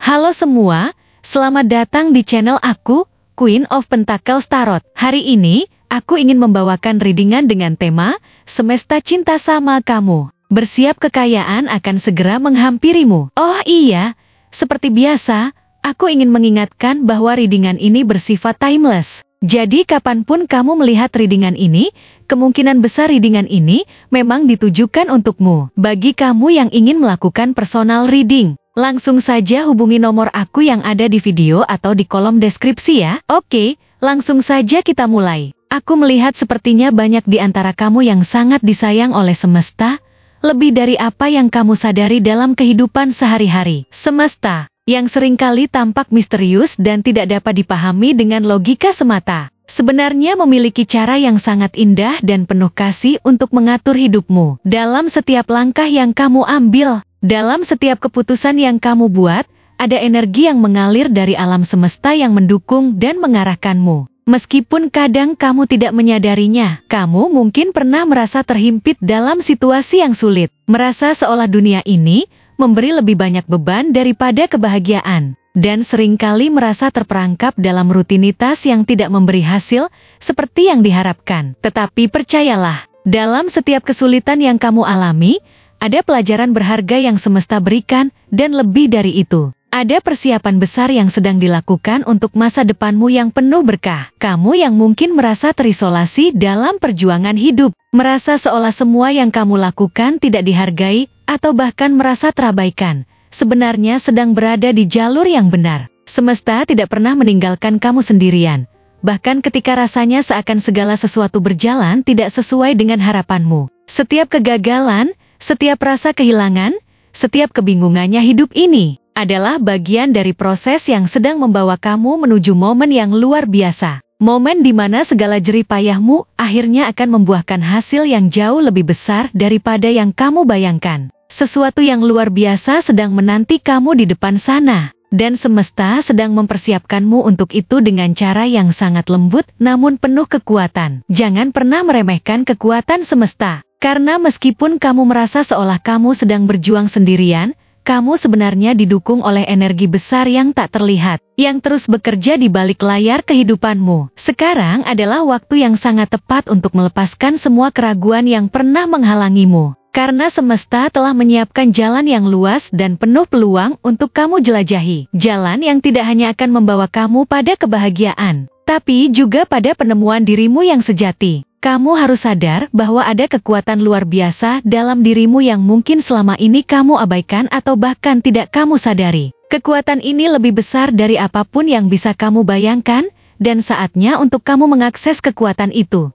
Halo semua, selamat datang di channel aku, Queen of Pentacles Tarot. Hari ini, aku ingin membawakan readingan dengan tema, Semesta Cinta Sama Kamu. Bersiap, kekayaan akan segera menghampirimu. Oh iya, seperti biasa, aku ingin mengingatkan bahwa readingan ini bersifat timeless. Jadi kapanpun kamu melihat readingan ini, kemungkinan besar readingan ini memang ditujukan untukmu. Bagi kamu yang ingin melakukan personal reading, langsung saja hubungi nomor aku yang ada di video atau di kolom deskripsi ya. Oke, langsung saja kita mulai. Aku melihat sepertinya banyak di antara kamu yang sangat disayang oleh semesta, lebih dari apa yang kamu sadari dalam kehidupan sehari-hari. Semesta yang seringkali tampak misterius dan tidak dapat dipahami dengan logika semata, sebenarnya memiliki cara yang sangat indah dan penuh kasih untuk mengatur hidupmu. Dalam setiap langkah yang kamu ambil, dalam setiap keputusan yang kamu buat, ada energi yang mengalir dari alam semesta yang mendukung dan mengarahkanmu. Meskipun kadang kamu tidak menyadarinya, kamu mungkin pernah merasa terhimpit dalam situasi yang sulit, merasa seolah dunia ini memberi lebih banyak beban daripada kebahagiaan, dan seringkali merasa terperangkap dalam rutinitas yang tidak memberi hasil seperti yang diharapkan. Tetapi percayalah, dalam setiap kesulitan yang kamu alami, ada pelajaran berharga yang semesta berikan, dan lebih dari itu, ada persiapan besar yang sedang dilakukan untuk masa depanmu yang penuh berkah. Kamu yang mungkin merasa terisolasi dalam perjuangan hidup, merasa seolah semua yang kamu lakukan tidak dihargai, atau bahkan merasa terabaikan, sebenarnya sedang berada di jalur yang benar. Semesta tidak pernah meninggalkan kamu sendirian, bahkan ketika rasanya seakan segala sesuatu berjalan tidak sesuai dengan harapanmu. Setiap kegagalan, setiap rasa kehilangan, setiap kebingungannya hidup ini adalah bagian dari proses yang sedang membawa kamu menuju momen yang luar biasa. Momen di mana segala jerih payahmu akhirnya akan membuahkan hasil yang jauh lebih besar daripada yang kamu bayangkan. Sesuatu yang luar biasa sedang menanti kamu di depan sana, dan semesta sedang mempersiapkanmu untuk itu dengan cara yang sangat lembut namun penuh kekuatan. Jangan pernah meremehkan kekuatan semesta, karena meskipun kamu merasa seolah kamu sedang berjuang sendirian, kamu sebenarnya didukung oleh energi besar yang tak terlihat, yang terus bekerja di balik layar kehidupanmu. Sekarang adalah waktu yang sangat tepat untuk melepaskan semua keraguan yang pernah menghalangimu, karena semesta telah menyiapkan jalan yang luas dan penuh peluang untuk kamu jelajahi. Jalan yang tidak hanya akan membawa kamu pada kebahagiaan, tapi juga pada penemuan dirimu yang sejati. Kamu harus sadar bahwa ada kekuatan luar biasa dalam dirimu yang mungkin selama ini kamu abaikan atau bahkan tidak kamu sadari. Kekuatan ini lebih besar dari apapun yang bisa kamu bayangkan, dan saatnya untuk kamu mengakses kekuatan itu.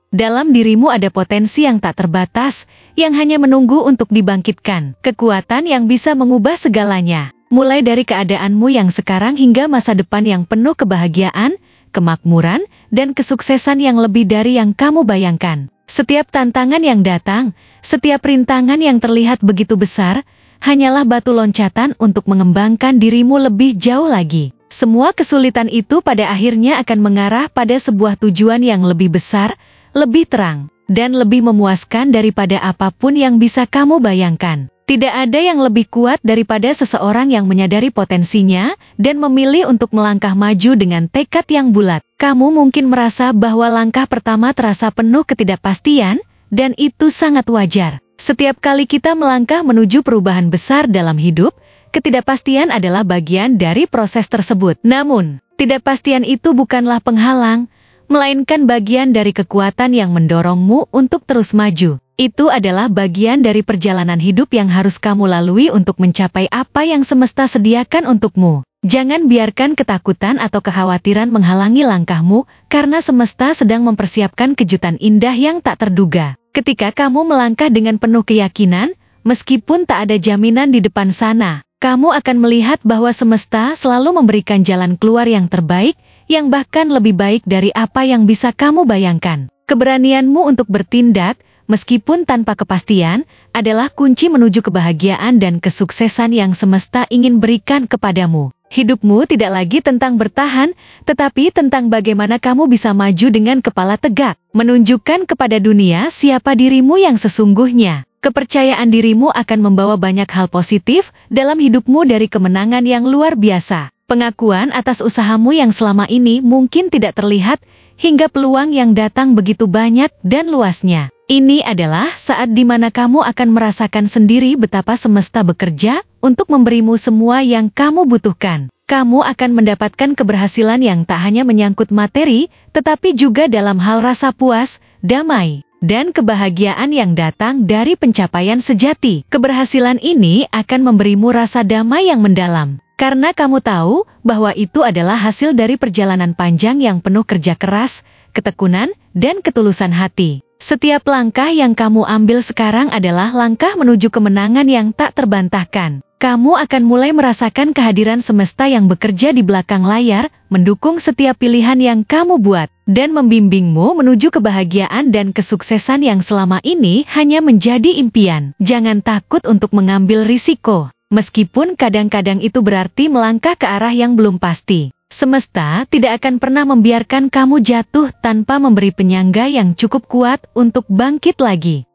Dalam dirimu ada potensi yang tak terbatas, yang hanya menunggu untuk dibangkitkan. Kekuatan yang bisa mengubah segalanya, mulai dari keadaanmu yang sekarang hingga masa depan yang penuh kebahagiaan, kemakmuran, dan kesuksesan yang lebih dari yang kamu bayangkan. Setiap tantangan yang datang, setiap rintangan yang terlihat begitu besar, hanyalah batu loncatan untuk mengembangkan dirimu lebih jauh lagi. Semua kesulitan itu pada akhirnya akan mengarah pada sebuah tujuan yang lebih besar, lebih terang, dan lebih memuaskan daripada apapun yang bisa kamu bayangkan. Tidak ada yang lebih kuat daripada seseorang yang menyadari potensinya dan memilih untuk melangkah maju dengan tekad yang bulat. Kamu mungkin merasa bahwa langkah pertama terasa penuh ketidakpastian, dan itu sangat wajar. Setiap kali kita melangkah menuju perubahan besar dalam hidup, ketidakpastian adalah bagian dari proses tersebut. Namun, ketidakpastian itu bukanlah penghalang, melainkan bagian dari kekuatan yang mendorongmu untuk terus maju. Itu adalah bagian dari perjalanan hidup yang harus kamu lalui untuk mencapai apa yang semesta sediakan untukmu. Jangan biarkan ketakutan atau kekhawatiran menghalangi langkahmu, karena semesta sedang mempersiapkan kejutan indah yang tak terduga. Ketika kamu melangkah dengan penuh keyakinan, meskipun tak ada jaminan di depan sana, kamu akan melihat bahwa semesta selalu memberikan jalan keluar yang terbaik, yang bahkan lebih baik dari apa yang bisa kamu bayangkan. Keberanianmu untuk bertindak, meskipun tanpa kepastian, adalah kunci menuju kebahagiaan dan kesuksesan yang semesta ingin berikan kepadamu. Hidupmu tidak lagi tentang bertahan, tetapi tentang bagaimana kamu bisa maju dengan kepala tegak, menunjukkan kepada dunia siapa dirimu yang sesungguhnya. Kepercayaan dirimu akan membawa banyak hal positif dalam hidupmu, dari kemenangan yang luar biasa, pengakuan atas usahamu yang selama ini mungkin tidak terlihat, hingga peluang yang datang begitu banyak dan luasnya. Ini adalah saat di mana kamu akan merasakan sendiri betapa semesta bekerja untuk memberimu semua yang kamu butuhkan. Kamu akan mendapatkan keberhasilan yang tak hanya menyangkut materi, tetapi juga dalam hal rasa puas, damai, dan kebahagiaan yang datang dari pencapaian sejati. Keberhasilan ini akan memberimu rasa damai yang mendalam, karena kamu tahu bahwa itu adalah hasil dari perjalanan panjang yang penuh kerja keras, ketekunan, dan ketulusan hati. Setiap langkah yang kamu ambil sekarang adalah langkah menuju kemenangan yang tak terbantahkan. Kamu akan mulai merasakan kehadiran semesta yang bekerja di belakang layar, mendukung setiap pilihan yang kamu buat, dan membimbingmu menuju kebahagiaan dan kesuksesan yang selama ini hanya menjadi impian. Jangan takut untuk mengambil risiko, meskipun kadang-kadang itu berarti melangkah ke arah yang belum pasti. Semesta tidak akan pernah membiarkan kamu jatuh tanpa memberi penyangga yang cukup kuat untuk bangkit lagi.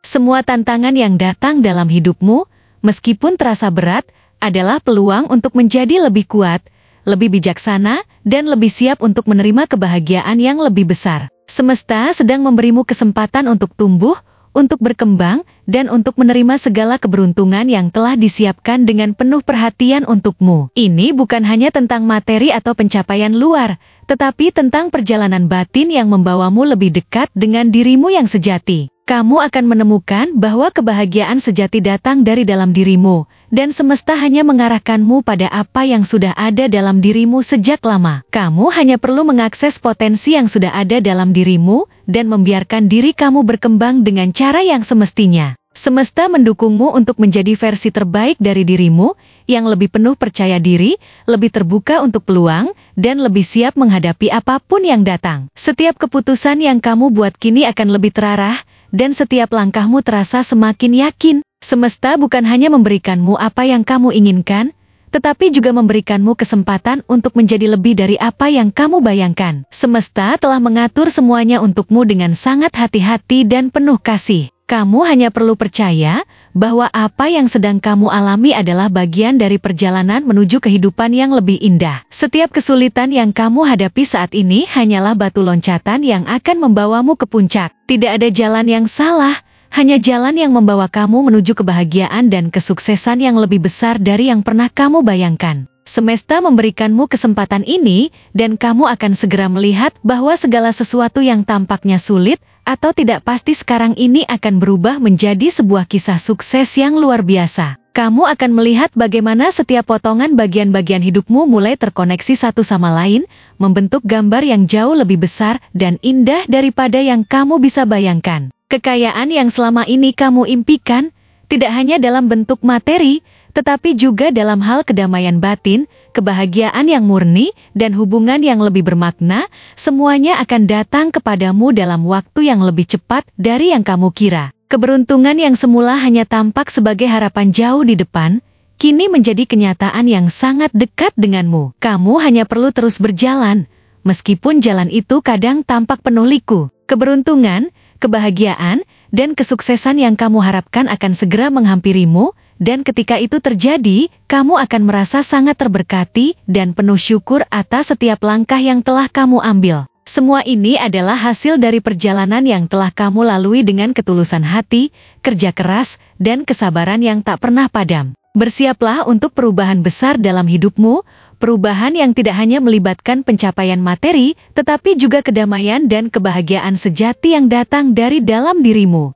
Semua tantangan yang datang dalam hidupmu, meskipun terasa berat, adalah peluang untuk menjadi lebih kuat, lebih bijaksana, dan lebih siap untuk menerima kebahagiaan yang lebih besar. Semesta sedang memberimu kesempatan untuk tumbuh, untuk berkembang, dan untuk menerima segala keberuntungan yang telah disiapkan dengan penuh perhatian untukmu. Ini bukan hanya tentang materi atau pencapaian luar, tetapi tentang perjalanan batin yang membawamu lebih dekat dengan dirimu yang sejati. Kamu akan menemukan bahwa kebahagiaan sejati datang dari dalam dirimu, dan semesta hanya mengarahkanmu pada apa yang sudah ada dalam dirimu sejak lama. Kamu hanya perlu mengakses potensi yang sudah ada dalam dirimu, dan membiarkan diri kamu berkembang dengan cara yang semestinya. Semesta mendukungmu untuk menjadi versi terbaik dari dirimu, yang lebih penuh percaya diri, lebih terbuka untuk peluang, dan lebih siap menghadapi apapun yang datang. Setiap keputusan yang kamu buat kini akan lebih terarah, dan setiap langkahmu terasa semakin yakin. Semesta bukan hanya memberikanmu apa yang kamu inginkan, tetapi juga memberikanmu kesempatan untuk menjadi lebih dari apa yang kamu bayangkan. Semesta telah mengatur semuanya untukmu dengan sangat hati-hati dan penuh kasih. Kamu hanya perlu percaya bahwa apa yang sedang kamu alami adalah bagian dari perjalanan menuju kehidupan yang lebih indah. Setiap kesulitan yang kamu hadapi saat ini hanyalah batu loncatan yang akan membawamu ke puncak. Tidak ada jalan yang salah, hanya jalan yang membawa kamu menuju kebahagiaan dan kesuksesan yang lebih besar dari yang pernah kamu bayangkan. Semesta memberikanmu kesempatan ini, dan kamu akan segera melihat bahwa segala sesuatu yang tampaknya sulit atau tidak pasti sekarang ini akan berubah menjadi sebuah kisah sukses yang luar biasa. Kamu akan melihat bagaimana setiap potongan bagian-bagian hidupmu mulai terkoneksi satu sama lain, membentuk gambar yang jauh lebih besar dan indah daripada yang kamu bisa bayangkan. Kekayaan yang selama ini kamu impikan, tidak hanya dalam bentuk materi, tetapi juga dalam hal kedamaian batin, kebahagiaan yang murni, dan hubungan yang lebih bermakna, semuanya akan datang kepadamu dalam waktu yang lebih cepat dari yang kamu kira. Keberuntungan yang semula hanya tampak sebagai harapan jauh di depan, kini menjadi kenyataan yang sangat dekat denganmu. Kamu hanya perlu terus berjalan, meskipun jalan itu kadang tampak penuh liku. Keberuntungan, kebahagiaan, dan kesuksesan yang kamu harapkan akan segera menghampirimu, dan ketika itu terjadi, kamu akan merasa sangat terberkati dan penuh syukur atas setiap langkah yang telah kamu ambil. Semua ini adalah hasil dari perjalanan yang telah kamu lalui dengan ketulusan hati, kerja keras, dan kesabaran yang tak pernah padam. Bersiaplah untuk perubahan besar dalam hidupmu, perubahan yang tidak hanya melibatkan pencapaian materi, tetapi juga kedamaian dan kebahagiaan sejati yang datang dari dalam dirimu.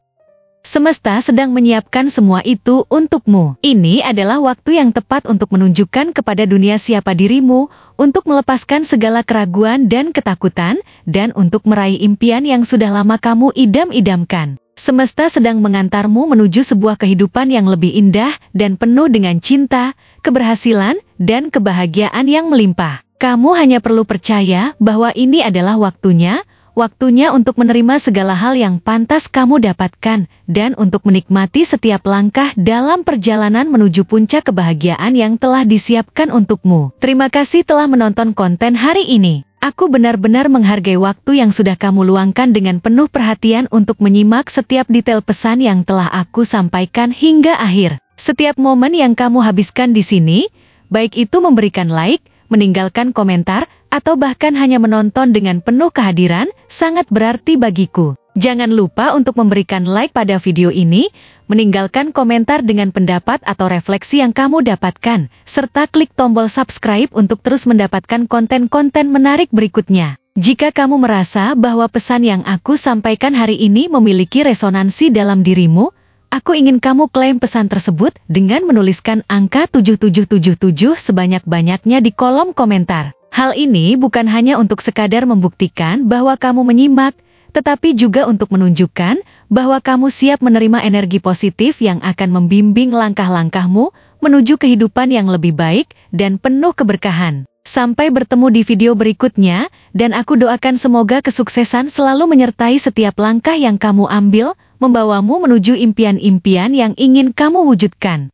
Semesta sedang menyiapkan semua itu untukmu. Ini adalah waktu yang tepat untuk menunjukkan kepada dunia siapa dirimu, untuk melepaskan segala keraguan dan ketakutan, dan untuk meraih impian yang sudah lama kamu idam-idamkan. Semesta sedang mengantarmu menuju sebuah kehidupan yang lebih indah dan penuh dengan cinta, keberhasilan, dan kebahagiaan yang melimpah. Kamu hanya perlu percaya bahwa ini adalah waktunya, waktunya untuk menerima segala hal yang pantas kamu dapatkan, dan untuk menikmati setiap langkah dalam perjalanan menuju puncak kebahagiaan yang telah disiapkan untukmu. Terima kasih telah menonton konten hari ini. Aku benar-benar menghargai waktu yang sudah kamu luangkan dengan penuh perhatian untuk menyimak setiap detail pesan yang telah aku sampaikan hingga akhir. Setiap momen yang kamu habiskan di sini, baik itu memberikan like, meninggalkan komentar, atau bahkan hanya menonton dengan penuh kehadiran, sangat berarti bagiku. Jangan lupa untuk memberikan like pada video ini, meninggalkan komentar dengan pendapat atau refleksi yang kamu dapatkan, serta klik tombol subscribe untuk terus mendapatkan konten-konten menarik berikutnya. Jika kamu merasa bahwa pesan yang aku sampaikan hari ini memiliki resonansi dalam dirimu, aku ingin kamu klaim pesan tersebut dengan menuliskan angka 7777 sebanyak-banyaknya di kolom komentar. Hal ini bukan hanya untuk sekadar membuktikan bahwa kamu menyimak, tetapi juga untuk menunjukkan bahwa kamu siap menerima energi positif yang akan membimbing langkah-langkahmu menuju kehidupan yang lebih baik dan penuh keberkahan. Sampai bertemu di video berikutnya, dan aku doakan semoga kesuksesan selalu menyertai setiap langkah yang kamu ambil, membawamu menuju impian-impian yang ingin kamu wujudkan.